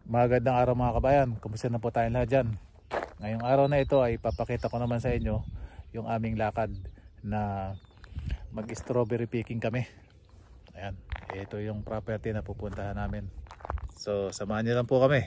Magandang araw mga kabayan, kumusta na po tayong lahat dyan. Ngayong araw na ito ay papakita ko naman sa inyo yung aming lakad na mag strawberry picking kami. Ayan, ito yung property na pupuntahan namin. So samahan niyo lang po kami.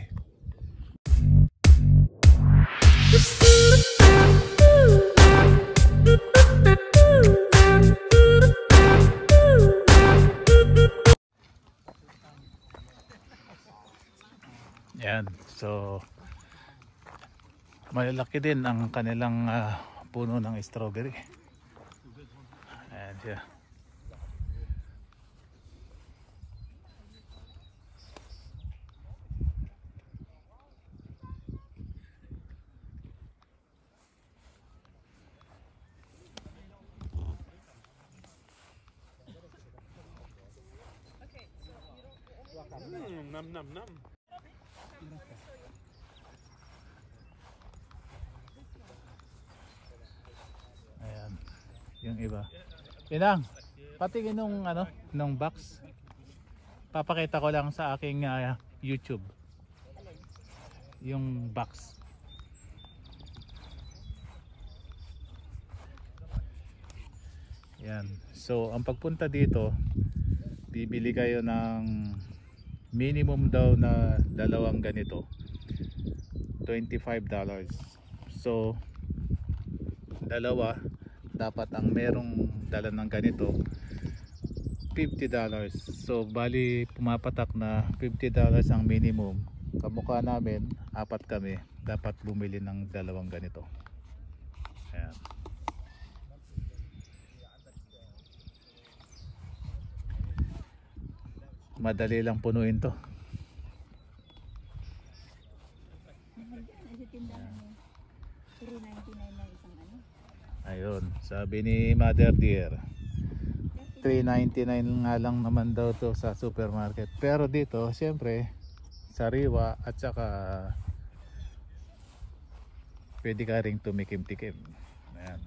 Yan, so malalaki din ang kanilang puno ng strawberry. Ayan siya. Nam nam nam. Ayan, yung iba. Pinang, patingin nung box. Papakita ko lang sa aking YouTube. Yung box. Yan. So, ang pagpunta dito, bibili kayo ng minimum daw na dalawang ganito. $25. So, dalawa, dapat ang merong dala ng ganito $50. So bali pumapatak na $50 ang minimum. Kamukha namin, apat kami, dapat bumili ng dalawang ganito. Ayan. Madali lang punuin to. Ayun, sabi ni Mother Dear, $3.99 nga lang naman daw to sa supermarket. Pero dito, siyempre, sariwa at saka pwede ka ring tumikim-tikim. Ayan.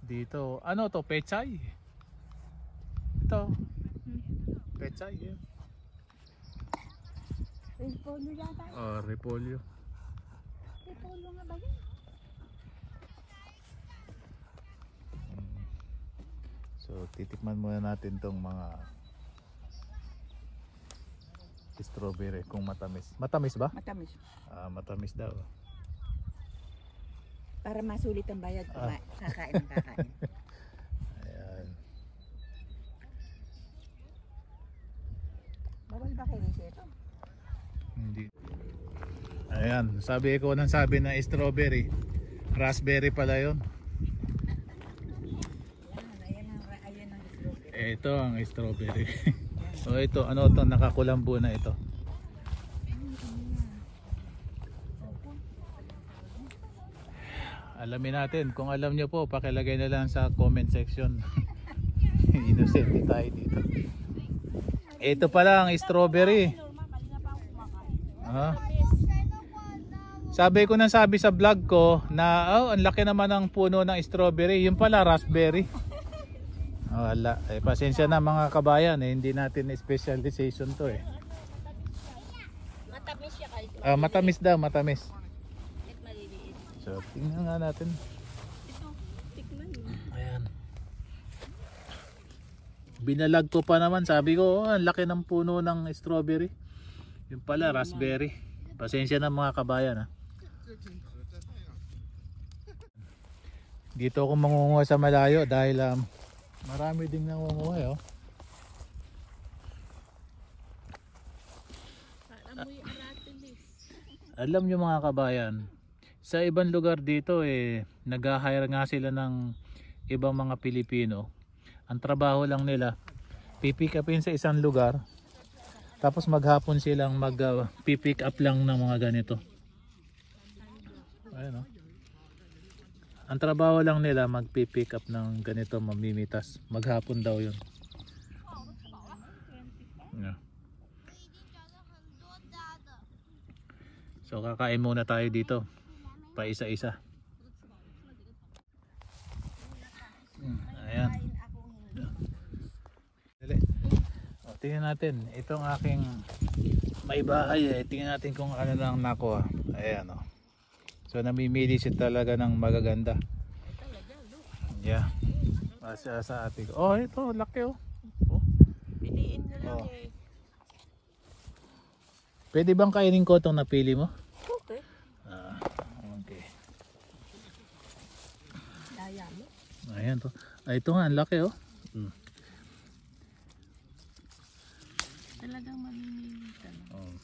Dito, ano to? Pechay. Ito. Pechay. Yan. Repolyo yata. Oh, repolyo. Repolyo nga ba yun? So titikman muna natin tong mga strawberry kung matamis. Matamis ba? Matamis. Matamis daw. Para masulit ang bayad, kakain ng kakain. Ayan. Bawal ba kayo ito? Hindi. Ayan, sabi ko nang sabi na strawberry. Raspberry pala yun. Ayan ang strawberry. Ito ang strawberry. So ito, ano to, nakakulambo na ito. Alamin natin, kung alam nyo po, pakilagay na lang sa comment section. Innocent tayo dito. Ito pala ang strawberry. Sabi ko nang sabi sa vlog ko na ang laki naman ng puno ng strawberry, yung pala raspberry. Wala, pasensya na mga kabayan, hindi natin specialization to eh. Matamis siya kayo. Matamis daw, matamis. So tingnan nga natin. Ito, tikman mo. Ayan. Binalag ko pa naman, sabi ko ang laki ng puno ng strawberry. Yung pala raspberry. Pasensya na mga kabayan ha. Dito ako mangunguha sa malayo dahil marami ding nangunguha oh. Alam nyo mga kabayan, sa ibang lugar dito nag-hire nga sila ng ibang mga Pilipino. Ang trabaho lang nila, pipick upin sa isang lugar, tapos maghapon silang mag-pick up lang ng mga ganito. Ayan, oh. Ang trabaho lang nila mag-pick up ng ganito, mamimitas. Maghapon daw yun. Yeah. So kakain muna tayo dito. Pa isa-isa. Ayan. tingnan natin. Itong aking may bahay tingnan natin kung ano lang nakuha. Ayan o. So namimili siya talaga ng magaganda. Yeah. Sa atin. Oh, ito laki oh. Piliin na lang Oh. eh. Pwede bang kainin ko itong napili mo? Okay. Okay. Daya mo. Ayan to. Ay, ito nga, ang laki oh. Talagang mamimili ka na. Oh.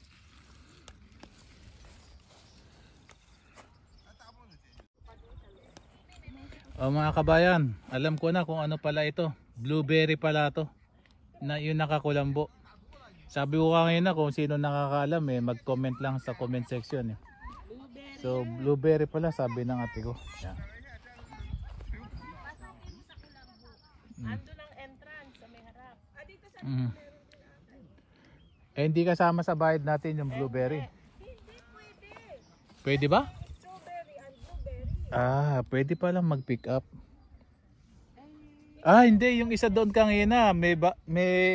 Oh, mga kabayan, alam ko na kung ano pala ito. Blueberry pala to. Na yung nakakulambo. Sabi ko ngayon na kung sino nakakaalam mag-comment lang sa comment section So blueberry pala sabi ng ate ko. Yan. Ando ng entrance sa may harap. Dito sa Hindi kasama sa bayad natin yung blueberry. Hindi pwede. Pwede ba? Strawberry and blueberry. Pwede palang mag-pick up. Hindi. Yung isa doon kanina. May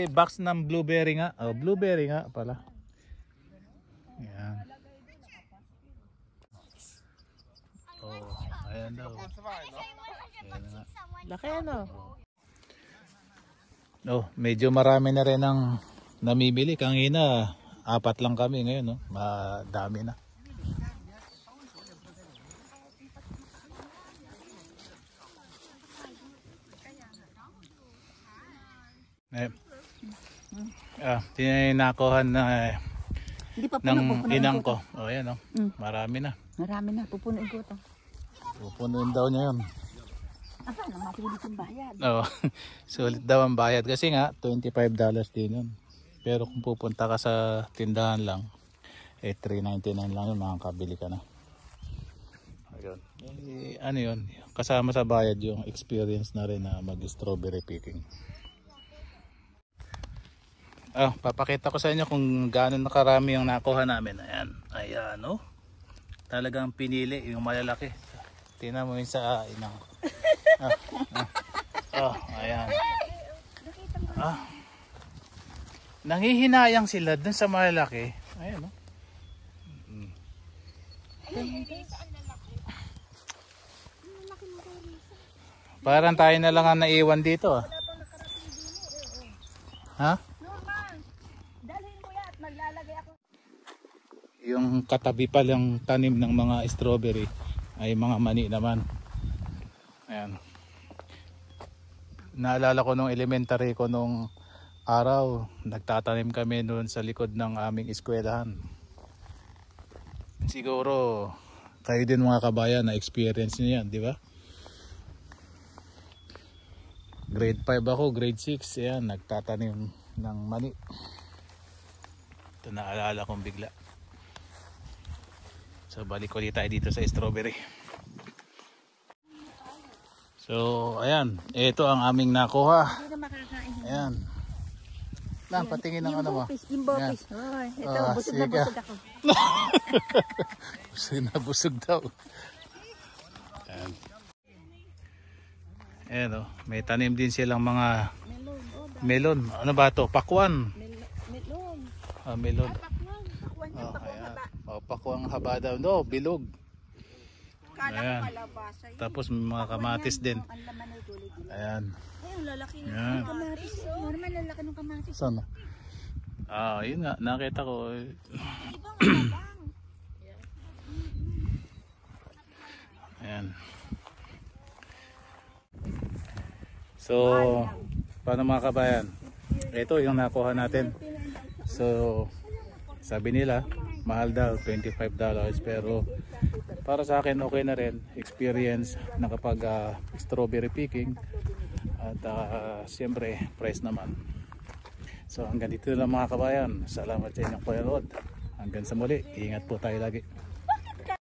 box ng blueberry nga. Oh, blueberry nga pala. Ayan. Oh, ayan daw. Ayan nga. Laki ano? Oh, medyo marami na rin ang namimili. Kanina, 4 lang kami ngayon. No? Madami na. Tinakuhan na Hindi pa ng inang ko. Oh, yan oh. Marami na. Marami na. Pupunuin ko ito. Pupunuin daw niya yun. Asa na masulit yung bayad. Oo. Sulit daw ang bayad. Kasi nga, $25 din yun. Pero kung pupunta ka sa tindahan lang, $3.99 lang yun. Makakabili ka na. Ayun. Ano yun? Kasama sa bayad yung experience na rin na mag-strawberry picking. Papakita ko sa inyo kung gaano nakarami yung nakuha namin. Ayan. Ayan oh. Talagang pinili yung malalaki. Tingnan mo yun sa inang. Ayan. Nanghihinayang sila dun sa malalaki. Ayan oh. Parang tayo na lang ang naiwan dito ah. Ha? Dalhin mo yan at maglalagay ako. Yung katabi pa lang tanim ng mga strawberry ay mga mani naman. Ayan. Naalala ko nung elementary ko nung araw, nagtatanim kami doon sa likod ng aming eskwelahan. Siguro kayo din mga kabayan na experience niyo yan, di ba? Grade 5 ako, grade 6, ayan, nagtatanim ng mani. Ito naalala kong bigla. So balik ulit tayo dito sa strawberry. So ayan, ito ang aming nakuha. Hindi na makakain. Ayan. Lang, patingin ng ano mo. Yung bopis. Ito, busog na sige. busog ako. Busog na busog daw. Ayan. Ayan o, may tanim din silang mga melon. Ano ba ito? Pakwan. Melon. Melon. Pakwan. Pakwan yung Ayan. Pakwang haba daw. No, bilog. Kala Ayan. ko kalabasa yun. Tapos may mga kamatis din. Ang laman ay gulay. Ayan. Ay, ang lalaki ng Ayan. kamatis. Normal, lalaki ng kamatis. Saan? Yun nga. Nakita ko. Ibang alabang. Ayan. So, paano mga kabayan? Ito yung nakuha natin. So, sabi nila, mahal daw, $25. Pero, para sa akin, okay na rin. Experience na kapag strawberry picking. At siyempre, price naman. So, hanggang dito lang mga kabayan. Salamat sa inyong panonood. Hanggang sa muli, ingat po tayo lagi.